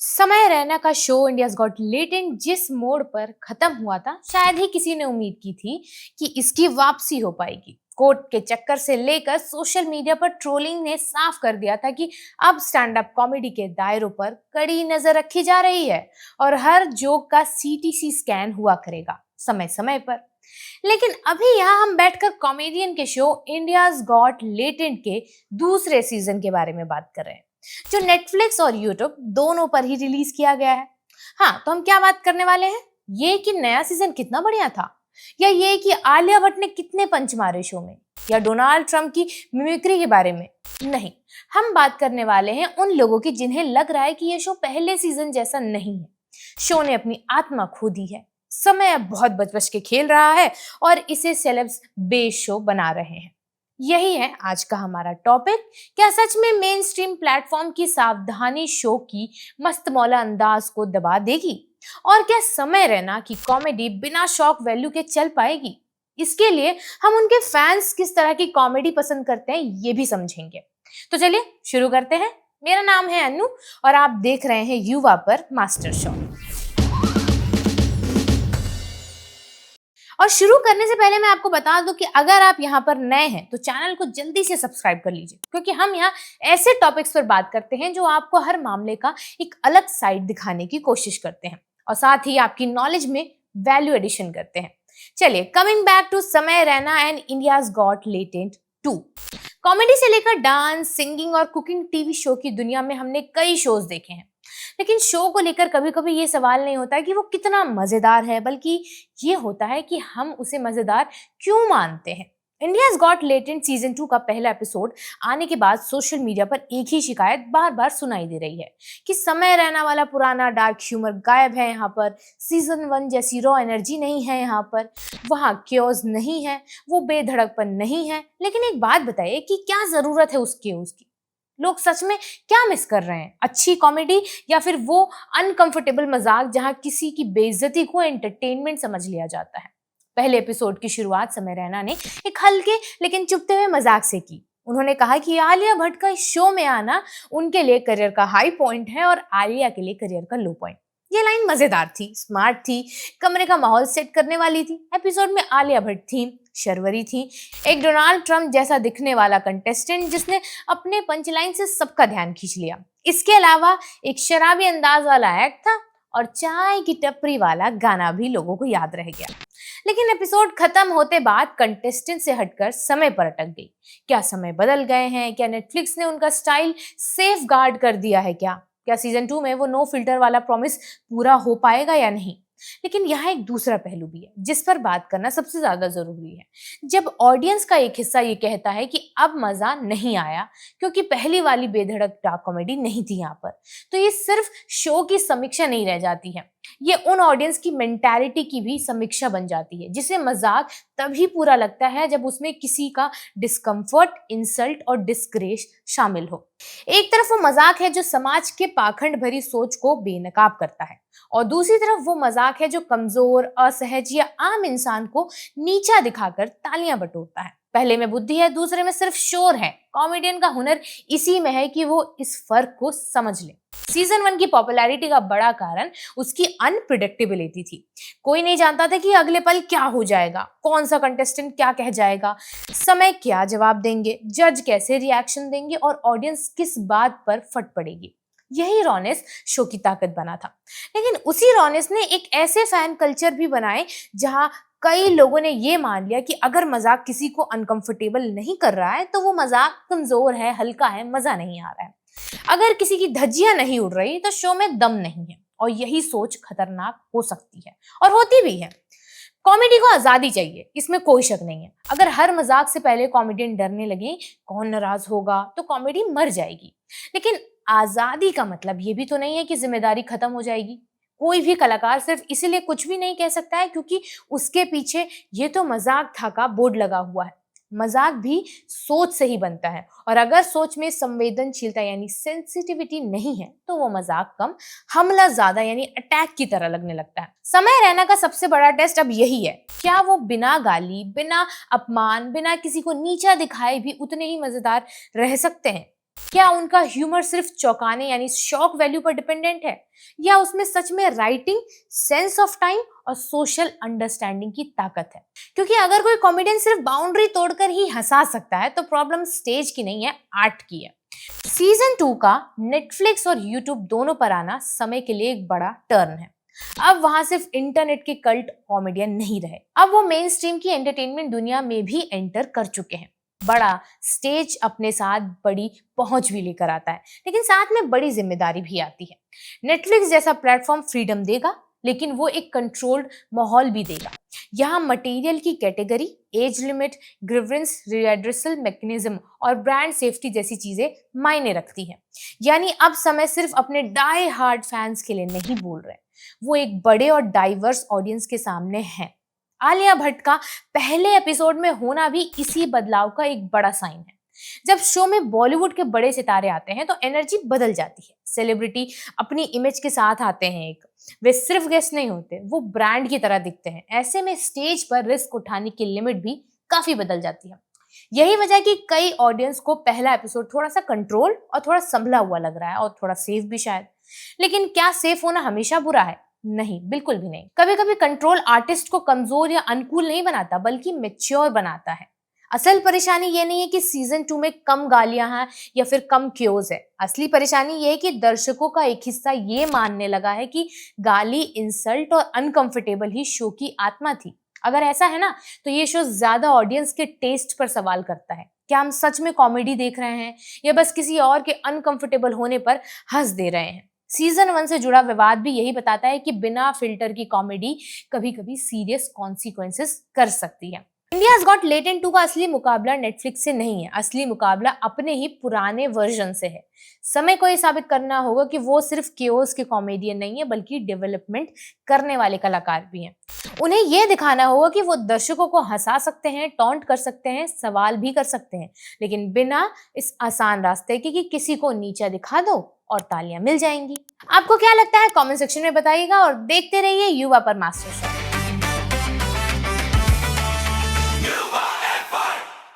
समय रैना का show India's got latent जिस मोड़ पर खत्म हुआ था, शायद ही किसी ने उम्मीद की थी कि इसकी वापसी हो पाएगी। कोर्ट के चक्कर से लेकर सोशल मीडिया पर ट्रोलिंग ने साफ कर दिया था कि अब स्टैंड अप कॉमेडी के दायरों पर कड़ी नजर रखी जा रही है और हर जोक का सीटीसी स्कैन हुआ करेगा समय समय पर। लेकिन अभी यहाँ हम बैठकर कॉमेडियन के शो इंडियाज गॉट लेटेंट के दूसरे सीजन के बारे में बात कर रहे हैं, जो नेटफ्लिक्स और यूट्यूब दोनों पर ही रिलीज किया गया है। हाँ, तो हम क्या बात करने वाले हैं? ये कि नया सीजन कितना बढ़िया था, या ये कि आलिया भट्ट ने कितने पंच मारे शो में, या डोनाल्ड ट्रंप की मिमिक्री के बारे में। नहीं, हम बात करने वाले हैं उन लोगों की जिन्हें लग रहा है कि ये शो पहले सीजन जैसा नहीं है। शो ने अपनी आत्मा खो दी है, समय अब बहुत बच बच के खेल रहा है और इसे सेलेब्स बेस शो बना रहे हैं। यही है आज का हमारा टॉपिक। क्या सच में मेन स्ट्रीम प्लेटफॉर्म की सावधानी शो की मस्त मौला अंदाज को दबा देगी? और क्या समय रैना की कॉमेडी बिना शॉक वैल्यू के चल पाएगी? इसके लिए हम उनके फैंस किस तरह की कॉमेडी पसंद करते हैं ये भी समझेंगे। तो चलिए शुरू करते हैं। मेरा नाम है अनु और आप देख रहे हैं युवा पर मास्टर शो। और शुरू करने से पहले मैं आपको बता दूं कि अगर आप यहाँ पर नए हैं तो चैनल को जल्दी से सब्सक्राइब कर लीजिए, क्योंकि हम यहाँ ऐसे टॉपिक्स पर बात करते हैं जो आपको हर मामले का एक अलग साइड दिखाने की कोशिश करते हैं और साथ ही आपकी नॉलेज में वैल्यू एडिशन करते हैं। चलिए, कमिंग बैक टू समय Raina and India's got latent 2। Comedy से लेकर डांस, सिंगिंग और कुकिंग टीवी शो की दुनिया में हमने कई शोज देखे हैं, लेकिन शो को लेकर कभी कभी ये सवाल नहीं होता कि वो कितना मजेदार है, बल्कि ये होता है कि हम उसे मजेदार क्यों मानते हैं। इंडियाज गॉट लेटेंट सीजन 2 का पहला एपिसोड आने के बाद सोशल मीडिया पर एक ही शिकायत बार बार सुनाई दे रही है कि समय रहना वाला पुराना डार्क ह्यूमर गायब है यहाँ पर, सीजन 1 जैसी रॉ एनर्जी नहीं है यहाँ पर, वहाँ क्योज नहीं है, वो बेधड़कपन नहीं है। लेकिन एक बात बताइए कि क्या जरूरत है उसकी? लोग सच में क्या मिस कर रहे हैं? अच्छी कॉमेडी या फिर वो अनकंफर्टेबल मजाक जहां किसी की बेइज्जती को एंटरटेनमेंट समझ लिया जाता है? पहले एपिसोड की शुरुआत समय रैना ने एक हल्के लेकिन चुभते हुए मजाक से की। उन्होंने कहा कि आलिया भट्ट का इस शो में आना उनके लिए करियर का हाई पॉइंट है और आलिया के लिए करियर का लो पॉइंट। ये लाइन मजेदार थी, स्मार्ट थी, कमरे का माहौल सेट करने वाली थी। एपिसोड में आलिया भट्ट थी, शर्वरी थी, एक डोनाल्ड ट्रंप जैसा दिखने वाला कंटेस्टेंट जिसने अपने पंचलाइन से सबका ध्यान खींच लिया। इसके अलावा एक शराबी अंदाज वाला एक्ट था और चाय की टपरी वाला गाना भी लोगों को याद रह गया। लेकिन एपिसोड खत्म होते बाद कंटेस्टेंट से हटकर समय पर अटक गई। क्या समय बदल गए हैं? क्या नेटफ्लिक्स ने उनका स्टाइल सेफ गार्ड कर दिया है? क्या सीजन 2 में वो नो फिल्टर वाला प्रॉमिस पूरा हो पाएगा या नहीं? लेकिन यहाँ एक दूसरा पहलू भी है जिस पर बात करना सबसे ज्यादा जरूरी है। जब ऑडियंस का एक हिस्सा ये कहता है कि अब मजा नहीं आया क्योंकि पहली वाली बेधड़क डार्क कॉमेडी नहीं थी यहाँ पर, तो ये सिर्फ शो की समीक्षा नहीं रह जाती है, ये उन ऑडियंस की मेंटालिटी की भी समीक्षा बन जाती है जिसे मजाक तभी पूरा लगता है जब उसमें किसी का डिस्कम्फर्ट, इंसल्ट और डिस्ग्रेस शामिल हो। एक तरफ वो मजाक है जो समाज के पाखंड भरी सोच को बेनकाब करता है, और दूसरी तरफ वो मजाक है जो कमजोर, असहज या आम इंसान को नीचा दिखाकर तालियां बटोरता है। पहले में बुद्धि है, दूसरे में सिर्फ शोर है। कॉमेडियन का हुनर इसी में है कि वो इस फर्क को समझ ले। सीजन 1 की पॉपुलैरिटी का बड़ा कारण उसकी अनप्रिडिक्टेबिलिटी थी। कोई नहीं जानता था कि अगले पल क्या हो जाएगा, कौन सा कंटेस्टेंट क्या कह जाएगा, समय क्या जवाब देंगे, जज कैसे रिएक्शन देंगे और ऑडियंस किस बात पर फट पड़ेगी। यही रॉनेस शो की ताकत बना था। लेकिन उसी रॉनेस ने एक ऐसे फैन कल्चर भी बनाए जहां कई लोगों ने ये मान लिया कि अगर मजाक किसी को अनकंफर्टेबल नहीं कर रहा है तो वो मजाक कमजोर है, हल्का है, मजा नहीं आ रहा है। अगर किसी की धज्जियां नहीं उड़ रही तो शो में दम नहीं है, और यही सोच खतरनाक हो सकती है और होती भी है। कॉमेडी को आजादी चाहिए, इसमें कोई शक नहीं है। अगर हर मजाक से पहले कॉमेडियन डरने लगे कौन नाराज होगा तो कॉमेडी मर जाएगी। लेकिन आजादी का मतलब ये भी तो नहीं है कि जिम्मेदारी खत्म हो जाएगी। कोई भी कलाकार सिर्फ इसीलिए कुछ भी नहीं कह सकता है क्योंकि उसके पीछे ये तो मजाक था का बोर्ड लगा हुआ है। मजाक भी सोच से ही बनता है, और अगर सोच में संवेदनशीलता यानी सेंसिटिविटी नहीं है तो वो मजाक कम, हमला ज्यादा यानी अटैक की तरह लगने लगता है। समय रैना का सबसे बड़ा टेस्ट अब यही है, क्या वो बिना गाली, बिना अपमान, बिना किसी को नीचा दिखाए भी उतने ही मजेदार रह सकते हैं? क्या उनका ह्यूमर सिर्फ चौंकाने यानी शॉक वैल्यू पर डिपेंडेंट है, या उसमें सच में राइटिंग, सेंस ऑफ टाइम और सोशल अंडरस्टैंडिंग की ताकत है? क्योंकि अगर कोई कॉमेडियन सिर्फ बाउंड्री तोड़कर ही हंसा सकता है तो प्रॉब्लम स्टेज की नहीं है, आर्ट की है। सीजन 2 का नेटफ्लिक्स और यूट्यूब दोनों पर आना समय के लिए एक बड़ा टर्न है। अब वहां सिर्फ इंटरनेट के कल्ट कॉमेडियन नहीं रहे, अब वो मेन स्ट्रीम की एंटरटेनमेंट दुनिया में भी एंटर कर चुके हैं। बड़ा स्टेज अपने साथ बड़ी पहुंच भी लेकर आता है, लेकिन साथ में बड़ी जिम्मेदारी भी आती है। नेटफ्लिक्स जैसा प्लेटफॉर्म फ्रीडम देगा, लेकिन वो एक कंट्रोल्ड माहौल भी देगा। यहाँ मटेरियल की category, age limit, grievance redressal mechanism और ब्रांड सेफ्टी जैसी चीजें मायने रखती हैं। यानी अब समय सिर्फ अपने डाई हार्ड फैंस के लिए नहीं बोल रहे, वो एक बड़े और डाइवर्स ऑडियंस के सामने है। आलिया भट्ट का पहले एपिसोड में होना भी इसी बदलाव का एक बड़ा साइन है। जब शो में बॉलीवुड के बड़े सितारे आते हैं तो एनर्जी बदल जाती है। सेलिब्रिटी अपनी इमेज के साथ आते हैं, एक वे सिर्फ गेस्ट नहीं होते, वो ब्रांड की तरह दिखते हैं। ऐसे में स्टेज पर रिस्क उठाने की लिमिट भी काफी बदल जाती है। यही वजह है कि कई ऑडियंस को पहला एपिसोड थोड़ा सा कंट्रोल और थोड़ा संभला हुआ लग रहा है, और थोड़ा सेफ भी शायद। लेकिन क्या सेफ होना हमेशा बुरा है? नहीं, बिल्कुल भी नहीं। कभी कभी कंट्रोल आर्टिस्ट को कमजोर या अनकूल नहीं बनाता, बल्कि मेच्योर बनाता है। असल परेशानी ये नहीं है कि सीजन 2 में कम गालियां हैं या फिर कम क्योज है। असली परेशानी ये है कि दर्शकों का एक हिस्सा ये मानने लगा है कि गाली, इंसल्ट और अनकंफर्टेबल ही शो की आत्मा थी। अगर ऐसा है ना, तो ये शो ज्यादा ऑडियंस के टेस्ट पर सवाल करता है। क्या हम सच में कॉमेडी देख रहे हैं, या बस किसी और के अनकंफर्टेबल होने पर हंस दे रहे हैं? सीजन 1 से जुड़ा विवाद भी यही बताता है कि बिना फिल्टर की कॉमेडी कभी कभी सीरियस कॉन्सिक्वेंसेस कर सकती है। इंडियाज गॉट लेटेंट 2 का असली मुकाबला नेटफ्लिक्स से नहीं है, असली मुकाबला अपने ही पुराने वर्जन से है। समय को ये साबित करना होगा कि वो सिर्फ केओस के कॉमेडियन नहीं है, बल्कि डेवलपमेंट करने वाले कलाकार भी हैं। उन्हें ये दिखाना होगा कि वो दर्शकों को हंसा सकते हैं, टॉन्ट कर सकते हैं, सवाल भी कर सकते हैं, लेकिन बिना इस आसान रास्ते के कि किसी को नीचा दिखा दो और तालियां मिल जाएंगी। आपको क्या लगता है, कमेंट सेक्शन में बताइएगा, और देखते रहिए युवा पर मास्टर शो।